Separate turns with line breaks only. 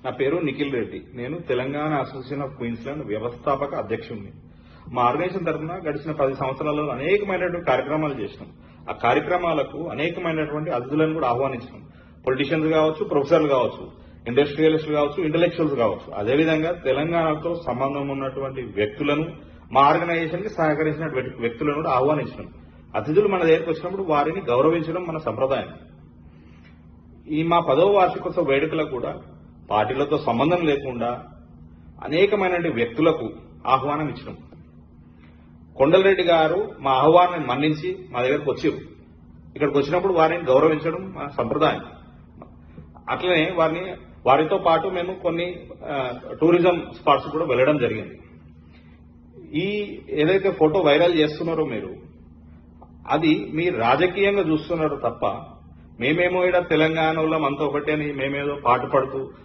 నా పేరు నిఖిల్ రెడ్డి. నేను తెలంగాణ అసోసియేషన్ ఆఫ్ క్వీన్స్లాండ్ వ్యవస్థాపక అధ్యక్షుడిని. మా ఆర్గనైజేషన్ తరఫున గడిచిన 10 సంవత్సరాలలో అనేకమైనటువంటి కార్యక్రమాలు చేసినాం. ఆ కార్యక్రమాలకు అనేకమైనటువంటి అతిథులను కూడా ఆహ్వానించినాం. పొలిటీషియన్స్ కావచ్చు, ప్రొఫెసర్లు కావచ్చు, ఇండస్ట్రియలిస్టులు కావచ్చు, ఇంటలెక్చువల్స్ కావచ్చు. అదేవిధంగా తెలంగాణతో సంబంధం ఉన్నటువంటి వ్యక్తులను, మా ఆర్గనైజేషన్ కి సహకరించిన వ్యక్తులను కూడా ఆహ్వానించినాం. అతిథులు మన దగ్గరికి వచ్చినప్పుడు వారిని గౌరవించడం మన సంప్రదాయం. ఈ మా 10వ వార్షికోత్సవ వేడుకలకు కూడా పార్టీలతో సంబంధం లేకుండా అనేకమైన వ్యక్తులకు ఆహ్వానం ఇచ్చినాం. కొండలరెడ్డి గారు మా ఆహ్వానాన్ని మన్నించి మా దగ్గరకు వచ్చారు. ఇక్కడికి వచ్చినప్పుడు వారిని గౌరవించడం మా సంప్రదాయం. అట్లనే వారితో పాటు మేము కొన్ని టూరిజం స్పాట్స్ కూడా వెళ్లడం జరిగింది. ఈ ఏదైతే ఫోటో వైరల్ చేస్తున్నారో మీరు, అది మీరు రాజకీయంగా చూస్తున్నారు తప్ప మేమేమో ఇక్కడ తెలంగాణలో మనతో ఒకటి అని మేమేదో పాటు పడుతూ